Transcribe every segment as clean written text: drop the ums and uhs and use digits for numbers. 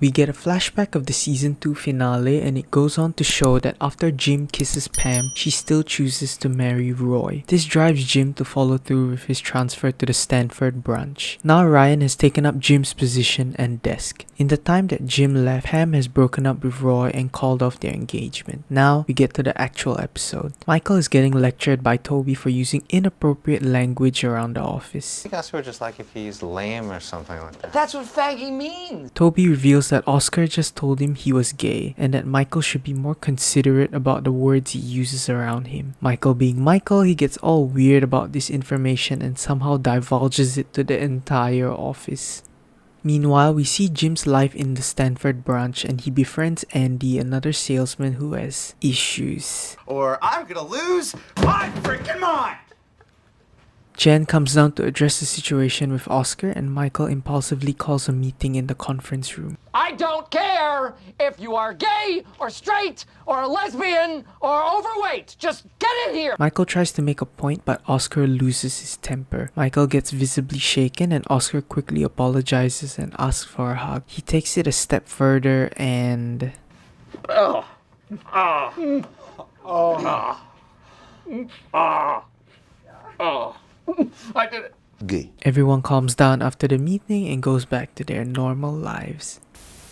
We get a flashback of the season 2 finale, and it goes on to show that after Jim kisses Pam, she still chooses to marry Roy. This drives Jim to follow through with his transfer to the Stanford branch. Now Ryan has taken up Jim's position and desk. In the time that Jim left, Pam has broken up with Roy and called off their engagement. Now we get to the actual episode. Michael is getting lectured by Toby for using inappropriate language around the office. I guess we're just like if he's lame or something like that. That's what faggy means. Toby reveals that Oscar just told him he was gay and that Michael should be more considerate about the words he uses around him. Michael being Michael, he gets all weird about this information and somehow divulges it to the entire office. Meanwhile, we see Jim's life in the Stanford branch and he befriends Andy, another salesman who has issues. Or I'm gonna lose my freaking mind! Jen comes down to address the situation with Oscar and Michael impulsively calls a meeting in the conference room. I don't care if you are gay or straight or a lesbian or overweight. Just get in here. Michael tries to make a point, but Oscar loses his temper. Michael gets visibly shaken and Oscar quickly apologizes and asks for a hug. He takes it a step further and... I did it. Gay. Everyone calms down after the meeting and goes back to their normal lives.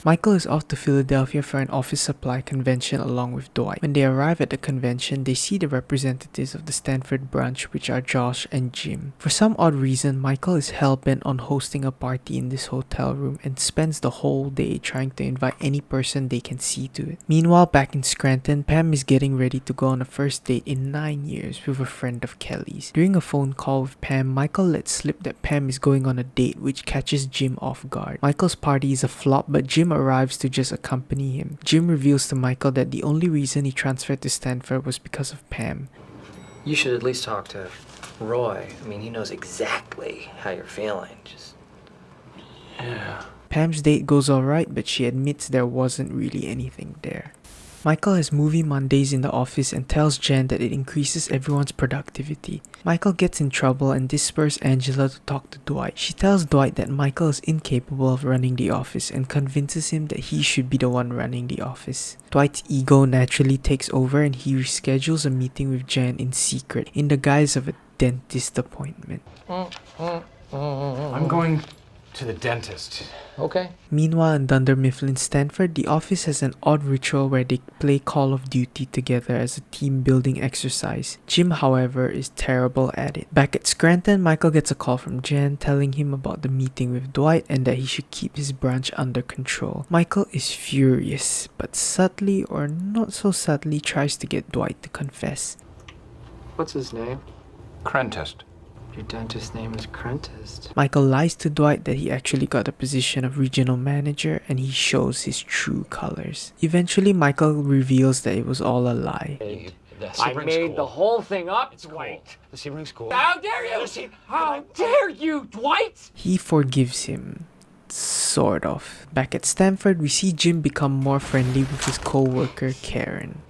Michael is off to Philadelphia for an office supply convention along with Dwight. When they arrive at the convention, they see the representatives of the Stanford branch, which are Josh and Jim. For some odd reason, Michael is hell-bent on hosting a party in this hotel room and spends the whole day trying to invite any person they can see to it. Meanwhile, back in Scranton, Pam is getting ready to go on a first date in 9 years with a friend of Kelly's. During a phone call with Pam, Michael lets slip that Pam is going on a date, which catches Jim off guard. Michael's party is a flop, but Jim arrives to just accompany him. Jim reveals to Michael that the only reason he transferred to Stanford was because of Pam. You should at least talk to Roy. I mean, he knows exactly how you're feeling. Yeah. Pam's date goes alright, but she admits there wasn't really anything there. Michael has movie Mondays in the office and tells Jen that it increases everyone's productivity. Michael gets in trouble and this spurs Angela to talk to Dwight. She tells Dwight that Michael is incapable of running the office and convinces him that he should be the one running the office. Dwight's ego naturally takes over and he reschedules a meeting with Jen in secret in the guise of a dentist appointment. I'm going to the dentist. Okay. Meanwhile, in Dunder Mifflin Stanford, the office has an odd ritual where they play Call of Duty together as a team building exercise. Jim, however, is terrible at it. Back at Scranton, Michael gets a call from Jen telling him about the meeting with Dwight and that he should keep his branch under control. Michael is furious, but subtly or not so subtly tries to get Dwight to confess. What's his name? Crentist. Your dentist's name is Crentist. Michael lies to Dwight that he actually got a position of regional manager and he shows his true colors. Eventually, Michael reveals that it was all a lie. I made the whole thing up, Dwight. The Sebring's cool. How dare you? How dare you, Dwight? He forgives him. Sort of. Back at Stanford, we see Jim become more friendly with his co-worker Karen.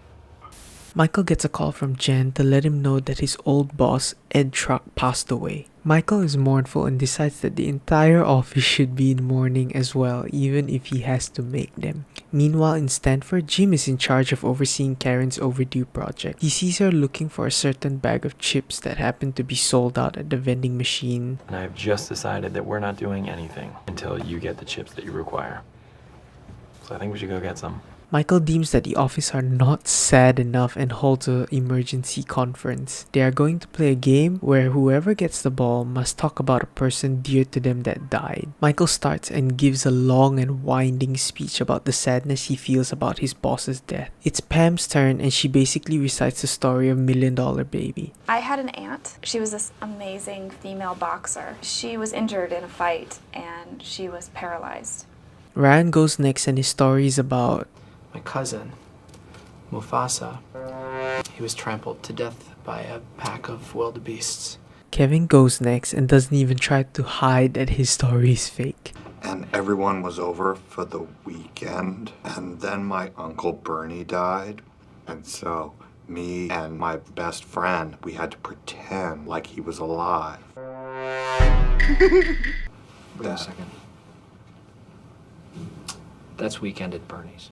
Michael gets a call from Jen to let him know that his old boss, Ed Truck, passed away. Michael is mournful and decides that the entire office should be in mourning as well, even if he has to make them. Meanwhile, in Stanford, Jim is in charge of overseeing Karen's overdue project. He sees her looking for a certain bag of chips that happen to be sold out at the vending machine. And I've just decided that we're not doing anything until you get the chips that you require. So I think we should go get some. Michael deems that the office are not sad enough and holds an emergency conference. They are going to play a game where whoever gets the ball must talk about a person dear to them that died. Michael starts and gives a long and winding speech about the sadness he feels about his boss's death. It's Pam's turn and she basically recites the story of $1 Million Baby. I had an aunt. She was this amazing female boxer. She was injured in a fight and she was paralyzed. Ryan goes next and his story is about My cousin, Mufasa, he was trampled to death by a pack of wildebeests. Kevin goes next and doesn't even try to hide that his story is fake. And everyone was over for the weekend. And then my Uncle Bernie died. And so me and my best friend, we had to pretend like he was alive. Wait a second. That's weekend at Bernie's.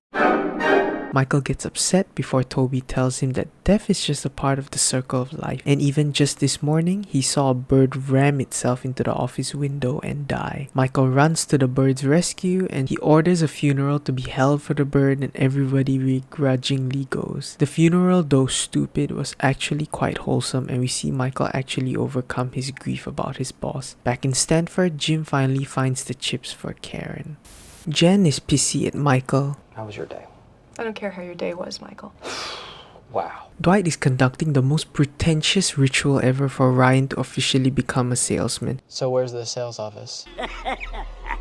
Michael gets upset before Toby tells him that death is just a part of the circle of life, and even just this morning, he saw a bird ram itself into the office window and die. Michael runs to the bird's rescue and he orders a funeral to be held for the bird, and everybody begrudgingly goes. The funeral, though stupid, was actually quite wholesome, and we see Michael actually overcome his grief about his boss. Back in Stanford, Jim finally finds the chips for Karen. Jen is pissy at Michael. How was your day? I don't care how your day was, Michael. Wow. Dwight is conducting the most pretentious ritual ever for Ryan to officially become a salesman, So where's the sales office?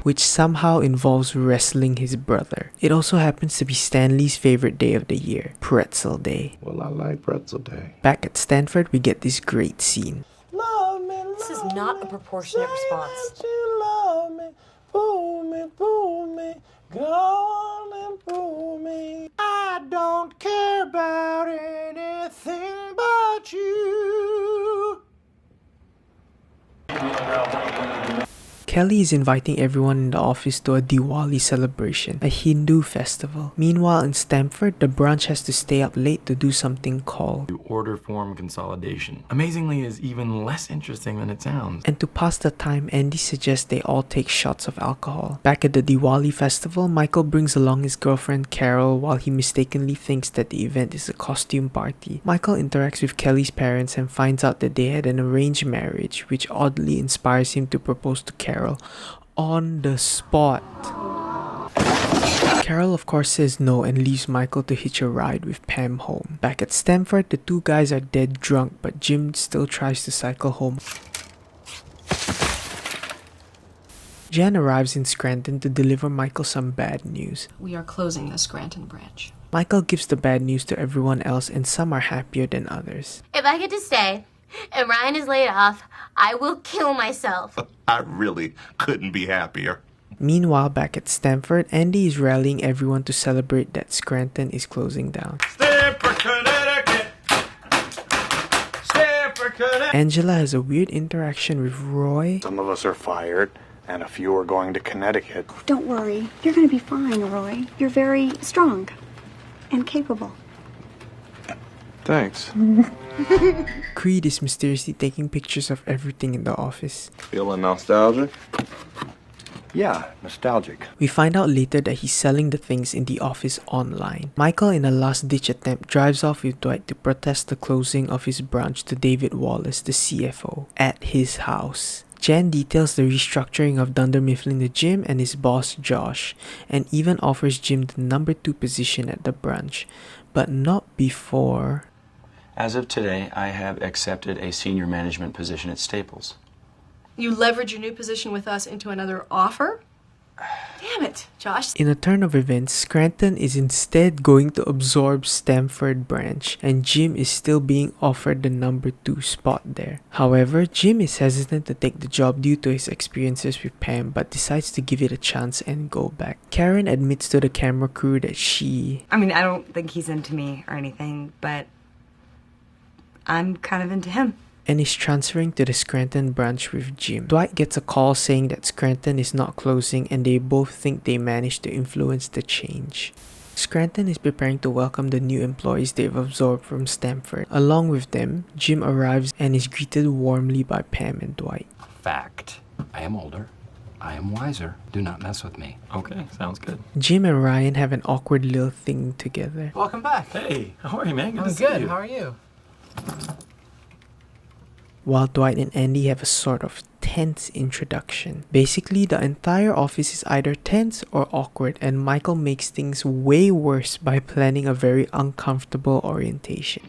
which somehow involves wrestling his brother. It also happens to be Stanley's favorite day of the year, Pretzel Day. Well, I like Pretzel Day. Back at Stanford, we get this great scene. This is not a proportionate response. I don't care about anything but you. Kelly is inviting everyone in the office to a Diwali celebration, a Hindu festival. Meanwhile, in Stanford, the branch has to stay up late to do something called Order form consolidation. Amazingly is even less interesting than it sounds. And to pass the time, Andy suggests they all take shots of alcohol. Back at the Diwali festival, Michael brings along his girlfriend Carol while he mistakenly thinks that the event is a costume party. Michael interacts with Kelly's parents and finds out that they had an arranged marriage, which oddly inspires him to propose to Carol on the spot. Carol of course says no and leaves Michael to hitch a ride with Pam home. Back at Stanford, the two guys are dead drunk, but Jim still tries to cycle home. Jan arrives in Scranton to deliver Michael some bad news. We are closing the Scranton branch. Michael gives the bad news to everyone else, and some are happier than others. If I get to stay and Ryan is laid off, I will kill myself. I really couldn't be happier. Meanwhile, back at Stanford, Andy is rallying everyone to celebrate that Scranton is closing down. Stanford, Connecticut. Stanford, Connecticut. Angela has a weird interaction with Roy. Some of us are fired, and a few are going to Connecticut. Don't worry. You're going to be fine, Roy. You're very strong and capable. Thanks. Creed is mysteriously taking pictures of everything in the office. Feeling nostalgic? Yeah, nostalgic. We find out later that he's selling the things in the office online. Michael, in a last-ditch attempt, drives off with Dwight to protest the closing of his branch to David Wallace, the CFO, at his house. Jan details the restructuring of Dunder Mifflin to Jim and his boss Josh, and even offers Jim the number 2 position at the branch, but not before... As of today, I have accepted a senior management position at Staples. You leverage your new position with us into another offer? Damn it, Josh. In a turn of events, Scranton is instead going to absorb Stanford branch, and Jim is still being offered the number 2 spot there. However, Jim is hesitant to take the job due to his experiences with Pam, but decides to give it a chance and go back. Karen admits to the camera crew that I mean, I don't think he's into me or anything, but I'm kind of into him. And is transferring to the Scranton branch with Jim. Dwight gets a call saying that Scranton is not closing, and they both think they managed to influence the change. Scranton is preparing to welcome the new employees they've absorbed from Stanford. Along with them, Jim arrives and is greeted warmly by Pam and Dwight. Fact. I am older. I am wiser. Do not mess with me. Okay, sounds good. Jim and Ryan have an awkward little thing together. Welcome back. Hey, how are you, man? Good I'm to see good. you. How are you? While Dwight and Andy have a sort of tense introduction. Basically, the entire office is either tense or awkward, and Michael makes things way worse by planning a very uncomfortable orientation.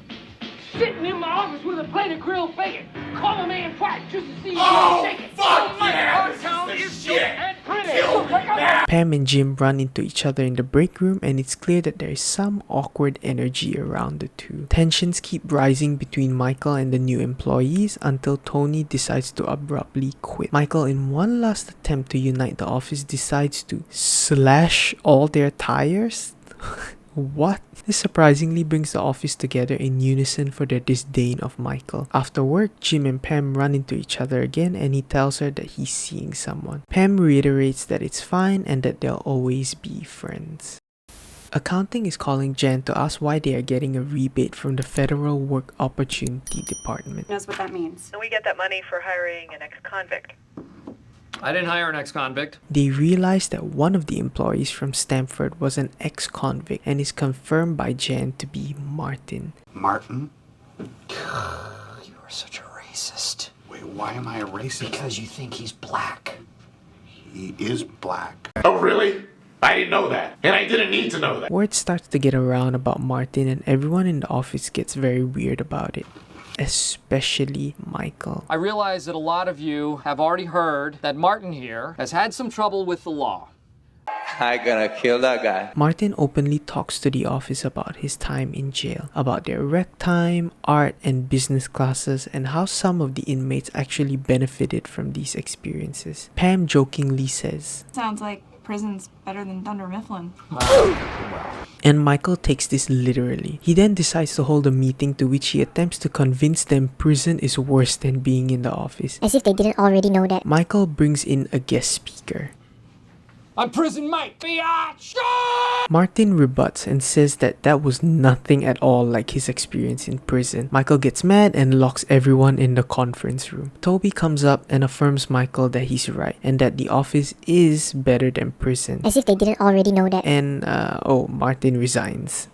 Sitting in my office with a plate of grilled bacon. Call a man twice just to see you shake it. Fuck my yeah, heart this count is the is shit. and pretty. Pam and Jim run into each other in the break room, and it's clear that there is some awkward energy around the two. Tensions keep rising between Michael and the new employees until Tony decides to abruptly quit. Michael, in one last attempt to unite the office, decides to slash all their tires. what? This surprisingly brings the office together in unison for their disdain of Michael. After work, Jim and Pam run into each other again and he tells her that he's seeing someone. Pam reiterates that it's fine and that they'll always be friends. Accounting is calling Jan to ask why they are getting a rebate from the Federal Work Opportunity Department. Knows what that means. And we get that money for hiring an ex-convict. I didn't hire an ex-convict. They realize that one of the employees from Stamford was an ex-convict and is confirmed by Jan to be Martin. Martin? You are such a racist. Wait, why am I a racist? Because you think he's black. He is black. Oh, really? I didn't know that. And I didn't need to know that. Word starts to get around about Martin and everyone in the office gets very weird about it. Especially Michael. I realize that a lot of you have already heard that Martin here has had some trouble with the law. I'm gonna kill that guy. Martin openly talks to the office about his time in jail, about their rec time, art and business classes, and how some of the inmates actually benefited from these experiences. Pam jokingly says, Sounds like prison's better than Dunder Mifflin. and Michael takes this literally. He then decides to hold a meeting to which he attempts to convince them prison is worse than being in the office. As if they didn't already know that. Michael brings in a guest speaker. I'm prison mate, biatch! Martin rebuts and says that that was nothing at all like his experience in prison. Michael gets mad and locks everyone in the conference room. Toby comes up and affirms Michael that he's right and that the office is better than prison. As if they didn't already know that. And, Martin resigns.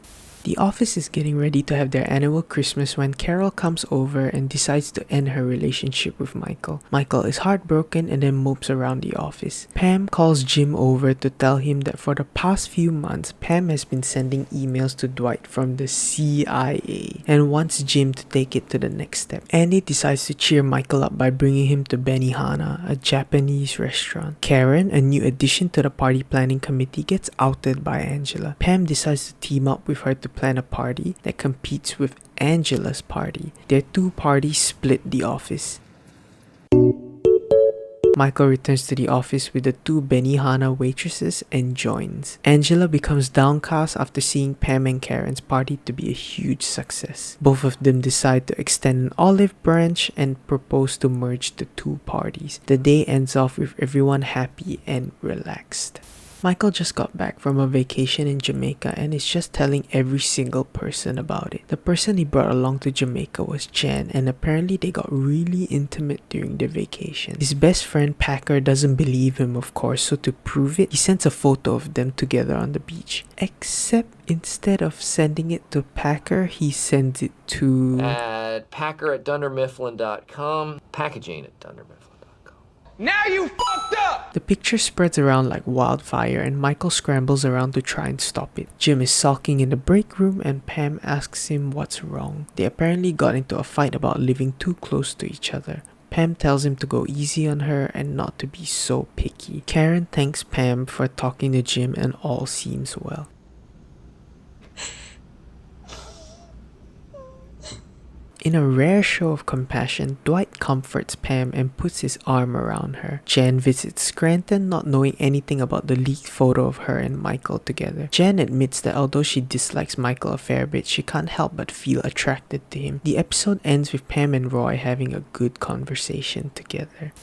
The office is getting ready to have their annual Christmas when Carol comes over and decides to end her relationship with Michael. Michael is heartbroken and then mopes around the office. Pam calls Jim over to tell him that for the past few months, Pam has been sending emails to Dwight from the CIA and wants Jim to take it to the next step. Andy decides to cheer Michael up by bringing him to Benihana, a Japanese restaurant. Karen, a new addition to the party planning committee, gets outed by Angela. Pam decides to team up with her to plan a party that competes with Angela's party. Their two parties split the office. Michael returns to the office with the two Benihana waitresses and joins. Angela becomes downcast after seeing Pam and Karen's party to be a huge success. Both of them decide to extend an olive branch and propose to merge the two parties. The day ends off with everyone happy and relaxed. Michael just got back from a vacation in Jamaica and is just telling every single person about it. The person he brought along to Jamaica was Jan, and apparently they got really intimate during their vacation. His best friend Packer doesn't believe him, of course, so to prove it, he sends a photo of them together on the beach. Except instead of sending it to Packer, he sends it to... At packer@dundermifflin.com, packaging@dundermifflin.com. Now you fucked up! The picture spreads around like wildfire and Michael scrambles around to try and stop it. Jim is sulking in the break room and Pam asks him what's wrong. They apparently got into a fight about living too close to each other. Pam tells him to go easy on her and not to be so picky. Karen thanks Pam for talking to Jim and all seems well. In a rare show of compassion, Dwight comforts Pam and puts his arm around her. Jan visits Scranton, not knowing anything about the leaked photo of her and Michael together. Jan admits that although she dislikes Michael a fair bit, she can't help but feel attracted to him. The episode ends with Pam and Roy having a good conversation together.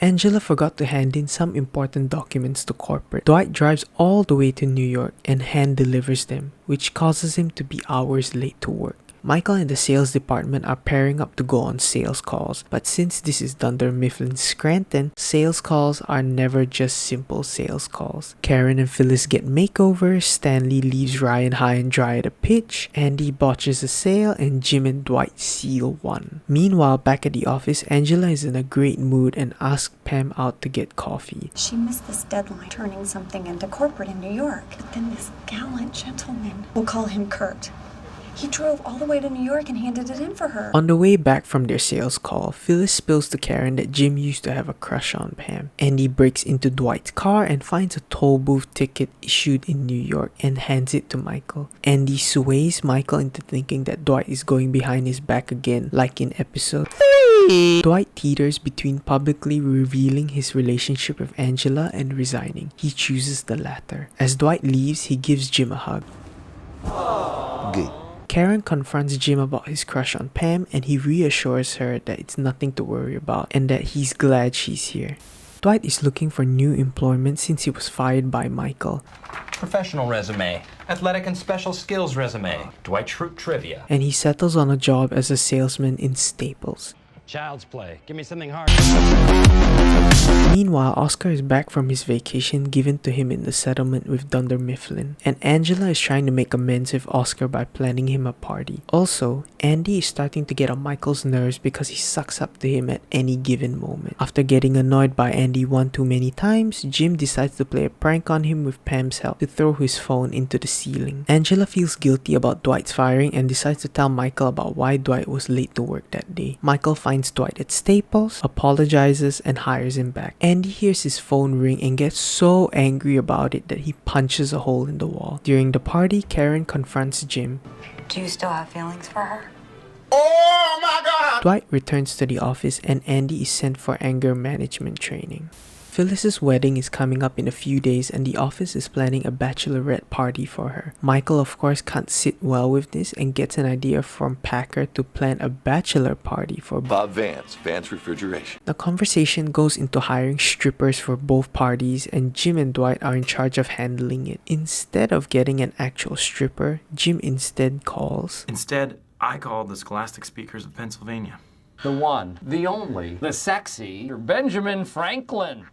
Angela forgot to hand in some important documents to corporate. Dwight drives all the way to New York and hand delivers them, which causes him to be hours late to work. Michael and the sales department are pairing up to go on sales calls, but since this is Dunder Mifflin's Scranton, sales calls are never just simple sales calls. Karen and Phyllis get makeovers, Stanley leaves Ryan high and dry at a pitch, Andy botches a sale, and Jim and Dwight seal one. Meanwhile, back at the office, Angela is in a great mood and asks Pam out to get coffee. She missed this deadline turning something into corporate in New York. But then this gallant gentleman, we'll call him Kurt, he drove all the way to New York and handed it in for her. On the way back from their sales call, Phyllis spills to Karen that Jim used to have a crush on Pam. Andy breaks into Dwight's car and finds a toll booth ticket issued in New York and hands it to Michael. Andy sways Michael into thinking that Dwight is going behind his back again, like in episode 3. Dwight teeters between publicly revealing his relationship with Angela and resigning. He chooses the latter. As Dwight leaves, he gives Jim a hug. Good. Karen confronts Jim about his crush on Pam and he reassures her that it's nothing to worry about and that he's glad she's here. Dwight is looking for new employment since he was fired by Michael. Professional resume. Athletic and special skills resume. Dwight Schrute trivia. And he settles on a job as a salesman in Staples. Child's play. Give me something hard. Meanwhile, Oscar is back from his vacation given to him in the settlement with Dunder Mifflin, and Angela is trying to make amends with Oscar by planning him a party. Also, Andy is starting to get on Michael's nerves because he sucks up to him at any given moment. After getting annoyed by Andy one too many times, Jim decides to play a prank on him with Pam's help to throw his phone into the ceiling. Angela feels guilty about Dwight's firing and decides to tell Michael about why Dwight was late to work that day. Michael finds Dwight at Staples, apologizes, and hires him back. Andy hears his phone ring and gets so angry about it that he punches a hole in the wall. During the party, Karen confronts Jim. Do you still have feelings for her? Oh my God! Dwight returns to the office and Andy is sent for anger management training. Phyllis's wedding is coming up in a few days and the office is planning a bachelorette party for her. Michael of course can't sit well with this and gets an idea from Packer to plan a bachelor party for Bob Vance, Vance Refrigeration. The conversation goes into hiring strippers for both parties and Jim and Dwight are in charge of handling it. Instead of getting an actual stripper, Jim instead calls. Instead, I called the Scholastic Speakers of Pennsylvania. The one, the only, the sexy Benjamin Franklin.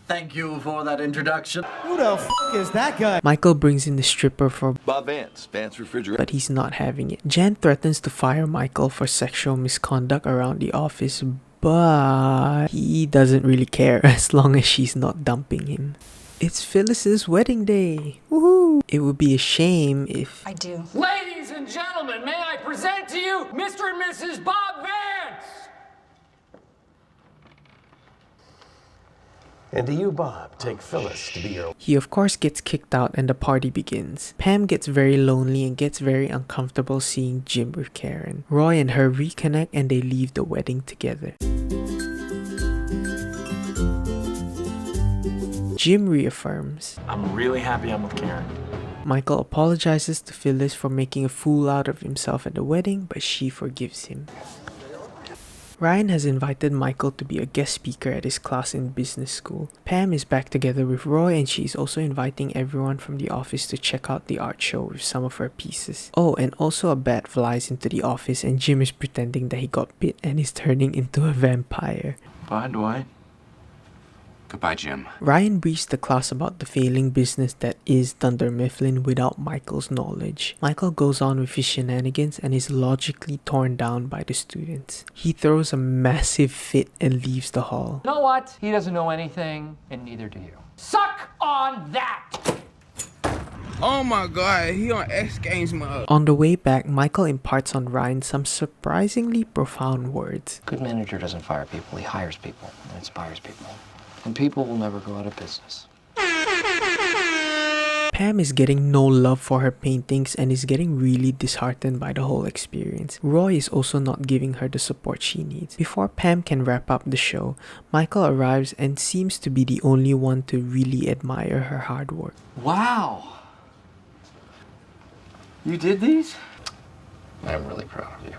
Thank you for that introduction. Who the f*** is that guy? Michael brings in the stripper for Bob Vance, Vance Refrigeration. but he's not having it. Jan threatens to fire Michael for sexual misconduct around the office, but he doesn't really care as long as she's not dumping him. It's Phyllis's wedding day. Woohoo! It would be a shame if... I do. Ladies and gentlemen, may I present to you Mr. and Mrs. Bob Vance? And do you, Bob, take Phyllis to be your... He of course gets kicked out and the party begins. Pam gets very lonely and gets very uncomfortable seeing Jim with Karen. Roy and her reconnect and they leave the wedding together. Jim reaffirms. I'm really happy I'm with Karen. Michael apologizes to Phyllis for making a fool out of himself at the wedding, but she forgives him. Ryan has invited Michael to be a guest speaker at his class in business school. Pam is back together with Roy and she's also inviting everyone from the office to check out the art show with some of her pieces. Oh, and also a bat flies into the office and Jim is pretending that he got bit and is turning into a vampire. Bye, Dwight. Goodbye, Jim. Ryan briefs the class about the failing business that is Dunder Mifflin without Michael's knowledge. Michael goes on with his shenanigans and is logically torn down by the students. He throws a massive fit and leaves the hall. You know what? He doesn't know anything, and neither do you. Suck on that! Oh my god, he on X Games mode. On the way back, Michael imparts on Ryan some surprisingly profound words. Good manager doesn't fire people, he hires people and inspires people. And people will never go out of business. Pam is getting no love for her paintings and is getting really disheartened by the whole experience. Roy is also not giving her the support she needs. Before Pam can wrap up the show, Michael arrives and seems to be the only one to really admire her hard work. Wow! You did these? I'm really proud of you.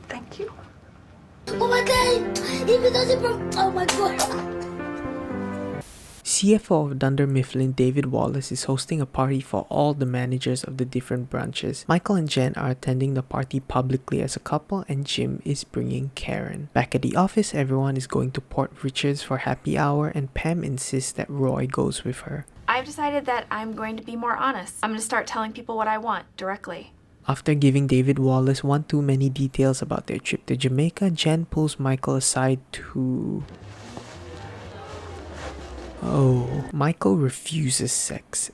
Thank you. Oh my god! Even though they broke. Oh my god! CFO of Dunder Mifflin, David Wallace, is hosting a party for all the managers of the different branches. Michael and Jen are attending the party publicly as a couple and Jim is bringing Karen. Back at the office, everyone is going to Port Richards for happy hour and Pam insists that Roy goes with her. I've decided that I'm going to be more honest. I'm going to start telling people what I want directly. After giving David Wallace one too many details about their trip to Jamaica, Jen pulls Michael aside to... Oh, Michael refuses sex.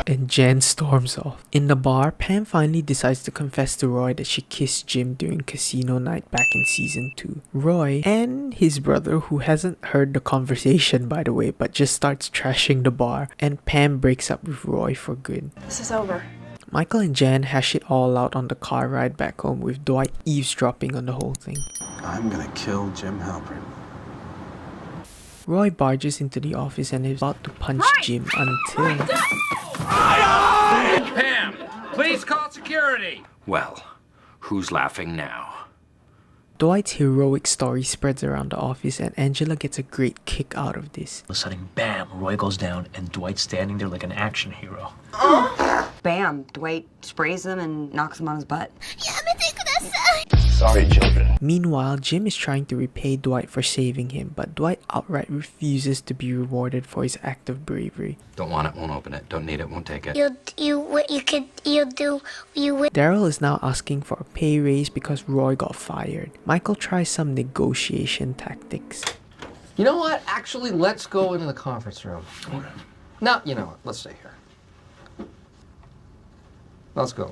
And Jen storms off. In the bar, Pam finally decides to confess to Roy that she kissed Jim during casino night back in season 2. Roy and his brother, who hasn't heard the conversation by the way, but just starts trashing the bar, and Pam breaks up with Roy for good. This is over. Michael and Jan hash it all out on the car ride back home, with Dwight eavesdropping on the whole thing. I'm gonna kill Jim Halpern. Roy barges into the office and is about to punch Jim until... Pam, please call security. Well, who's laughing now? Dwight's heroic story spreads around the office, and Angela gets a great kick out of this. All of a sudden, bam, Roy goes down and Dwight's standing there like an action hero. Bam, Dwight sprays him and knocks him on his butt. Sorry, children. Meanwhile, Jim is trying to repay Dwight for saving him, but Dwight outright refuses to be rewarded for his act of bravery. Don't want it, won't open it. Don't need it, won't take it. Daryl is now asking for a pay raise because Roy got fired. Michael tries some negotiation tactics. You know what? Actually, let's go into the conference room. No, you know what? Let's stay here. Let's go.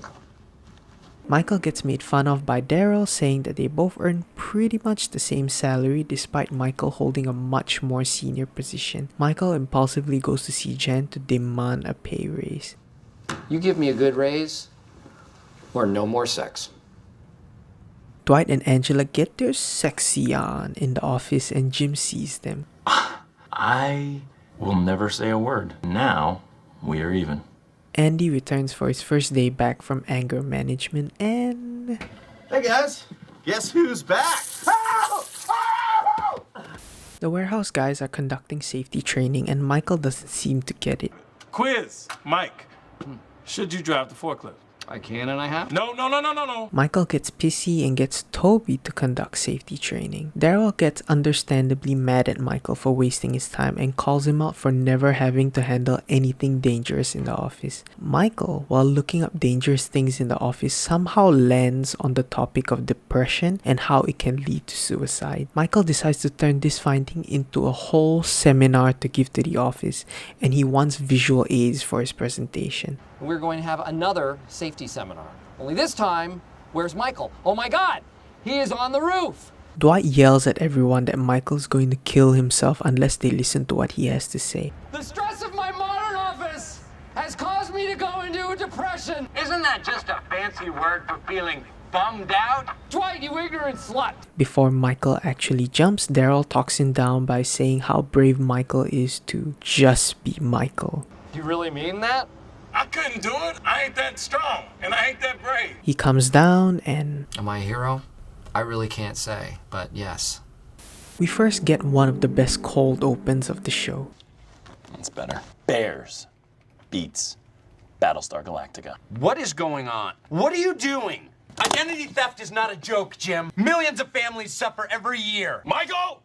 Michael gets made fun of by Daryl, saying that they both earn pretty much the same salary despite Michael holding a much more senior position. Michael impulsively goes to see Jen to demand a pay raise. You give me a good raise, or no more sex. Dwight and Angela get their sexy on in the office, and Jim sees them. I will never say a word. Now, we are even. Andy returns for his first day back from anger management, and... Hey guys, guess who's back? The warehouse guys are conducting safety training, and Michael doesn't seem to get it. Quiz, Mike. Should you drive the forklift? I can and I have. No. Michael gets pissy and gets Toby to conduct safety training. Daryl gets understandably mad at Michael for wasting his time and calls him out for never having to handle anything dangerous in the office. Michael, while looking up dangerous things in the office, somehow lands on the topic of depression and how it can lead to suicide. Michael decides to turn this finding into a whole seminar to give to the office, and he wants visual aids for his presentation. We're going to have another safety seminar. Only this time, where's Michael? Oh my God, he is on the roof. Dwight yells at everyone that Michael's going to kill himself unless they listen to what he has to say. The stress of my modern office has caused me to go into a depression. Isn't that just a fancy word for feeling bummed out? Dwight, you ignorant slut. Before Michael actually jumps, Daryl talks him down by saying how brave Michael is to just be Michael. Do you really mean that? I couldn't do it. I ain't that strong, and I ain't that brave. He comes down and... Am I a hero? I really can't say, but yes. We first get one of the best cold opens of the show. It's better. Bears beats Battlestar Galactica. What is going on? What are you doing? Identity theft is not a joke, Jim. Millions of families suffer every year. Michael!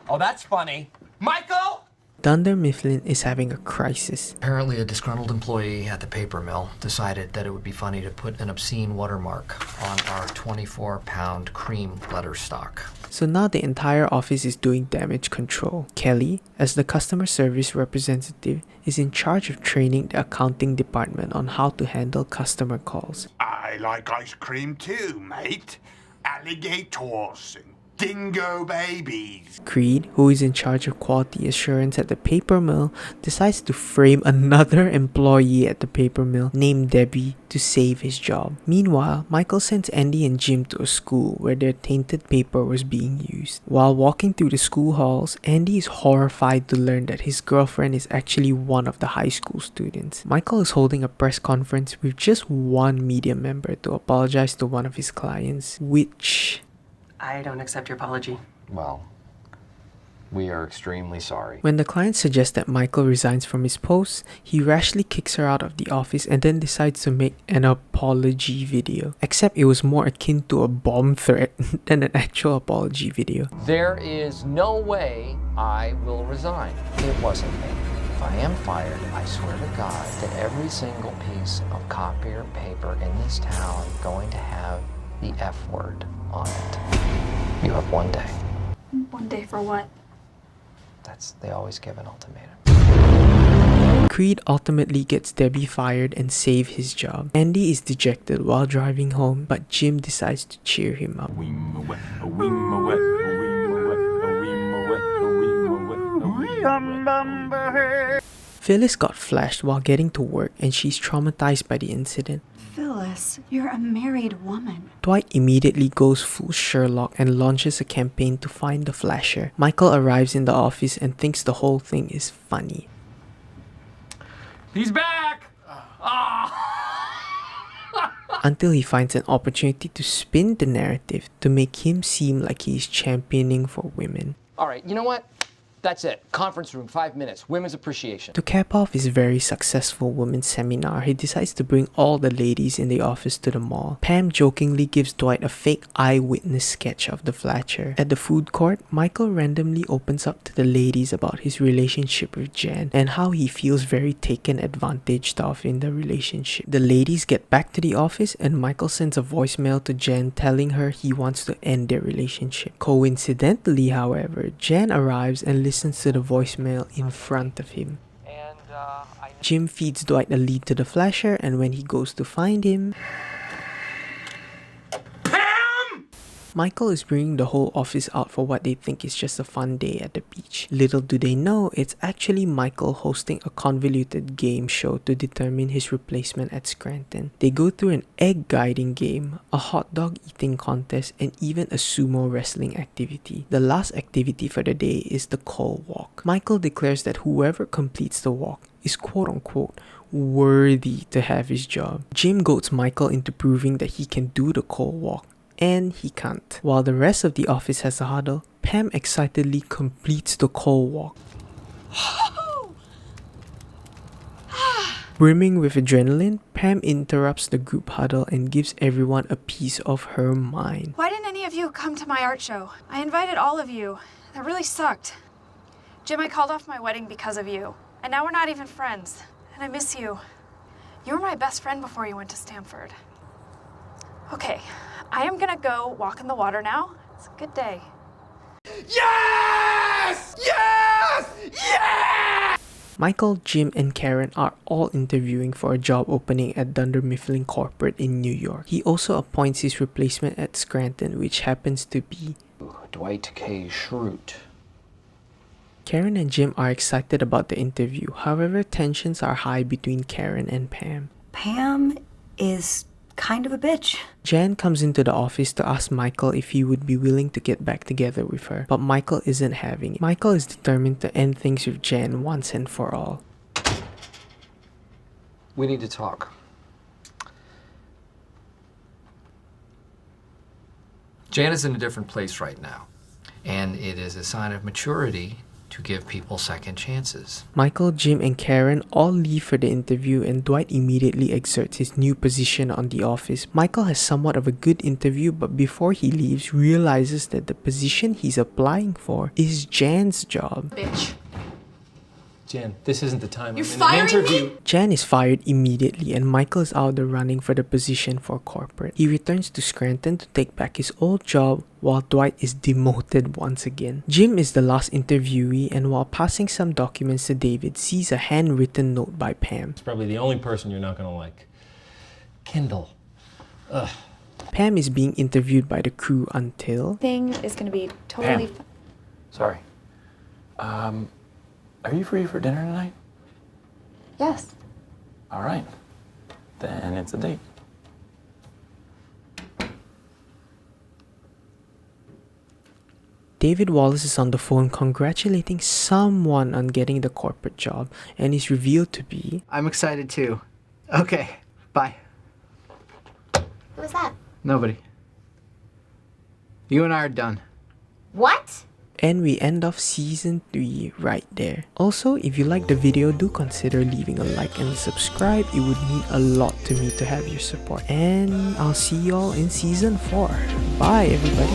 Oh, that's funny. Michael? Dunder Mifflin is having a crisis. Apparently a disgruntled employee at the paper mill decided that it would be funny to put an obscene watermark on our 24-pound cream letter stock. So now the entire office is doing damage control. Kelly, as the customer service representative, is in charge of training the accounting department on how to handle customer calls. I like ice cream too, mate. Alligators and dingo babies. Creed, who is in charge of quality assurance at the paper mill, decides to frame another employee at the paper mill named Debbie to save his job. Meanwhile, Michael sends Andy and Jim to a school where their tainted paper was being used. While walking through the school halls, Andy is horrified to learn that his girlfriend is actually one of the high school students. Michael is holding a press conference with just one media member to apologize to one of his clients, which... I don't accept your apology. Well, we are extremely sorry. When the client suggests that Michael resigns from his post, he rashly kicks her out of the office and then decides to make an apology video. Except it was more akin to a bomb threat than an actual apology video. There is no way I will resign. It wasn't me. If I am fired, I swear to God that every single piece of copier paper in this town is going to have the F word on it. You have 1 day. 1 day for what? They always give an ultimatum. Creed ultimately gets Debbie fired and save his job. Andy is dejected while driving home, but Jim decides to cheer him up. Phyllis got flashed while getting to work and she's traumatized by the incident. Phyllis, you're a married woman. Dwight immediately goes full Sherlock and launches a campaign to find the flasher. Michael arrives in the office and thinks the whole thing is funny. He's back! Until he finds an opportunity to spin the narrative to make him seem like he's championing for women. All right, you know what? That's it. Conference room, 5 minutes. Women's appreciation. To cap off his very successful women's seminar, he decides to bring all the ladies in the office to the mall. Pam jokingly gives Dwight a fake eyewitness sketch of the flasher. At the food court, Michael randomly opens up to the ladies about his relationship with Jan and how he feels very taken advantage of in the relationship. The ladies get back to the office and Michael sends a voicemail to Jan telling her he wants to end their relationship. Coincidentally, however, Jan arrives and listens to the voicemail in front of him. Jim feeds Dwight a lead to the flasher, and when he goes to find him, Michael is bringing the whole office out for what they think is just a fun day at the beach. Little do they know, it's actually Michael hosting a convoluted game show to determine his replacement at Scranton. They go through an egg guiding game, a hot dog eating contest, and even a sumo wrestling activity. The last activity for the day is the coal walk. Michael declares that whoever completes the walk is quote-unquote worthy to have his job. Jim goads Michael into proving that he can do the coal walk. And he can't. While the rest of the office has a huddle, Pam excitedly completes the coal walk. Brimming with adrenaline, Pam interrupts the group huddle and gives everyone a piece of her mind. Why didn't any of you come to my art show? I invited all of you. That really sucked. Jim, I called off my wedding because of you. And now we're not even friends. And I miss you. You were my best friend before you went to Stanford. Okay, I am gonna go walk in the water now. It's a good day. Yes! Yes! Yes! Michael, Jim, and Karen are all interviewing for a job opening at Dunder Mifflin Corporate in New York. He also appoints his replacement at Scranton, which happens to be Dwight K. Schrute. Karen and Jim are excited about the interview. However, tensions are high between Karen and Pam. Pam is kind of a bitch. Jan comes into the office to ask Michael if he would be willing to get back together with her, but Michael isn't having it. Michael is determined to end things with Jan once and for all. We need to talk. Jan is in a different place right now, and it is a sign of maturity to give people second chances. Michael, Jim, and Karen all leave for the interview and Dwight immediately exerts his new position on the office. Michael has somewhat of a good interview, but before he leaves, realizes that the position he's applying for is Jan's job. Bitch. Jan, this isn't the time. You're I'm in firing an interview. me? Jan is fired immediately and Michael is out of the running for the position for corporate. He returns to Scranton to take back his old job while Dwight is demoted once again. Jim is the last interviewee and while passing some documents to David, sees a handwritten note by Pam. It's probably the only person you're not gonna like. Kendall. Ugh. Pam is being interviewed by the crew until... Thing is gonna be totally... Pam. Sorry. Are you free for dinner tonight? Yes. All right. Then it's a date. David Wallace is on the phone congratulating someone on getting the corporate job and is revealed to be... I'm excited too. Okay, bye. Who was that? Nobody. You and I are done. What? And we end off season 3 right there. Also, if you like the video, do consider leaving a like and subscribe. It would mean a lot to me to have your support. And I'll see y'all in season 4. Bye everybody.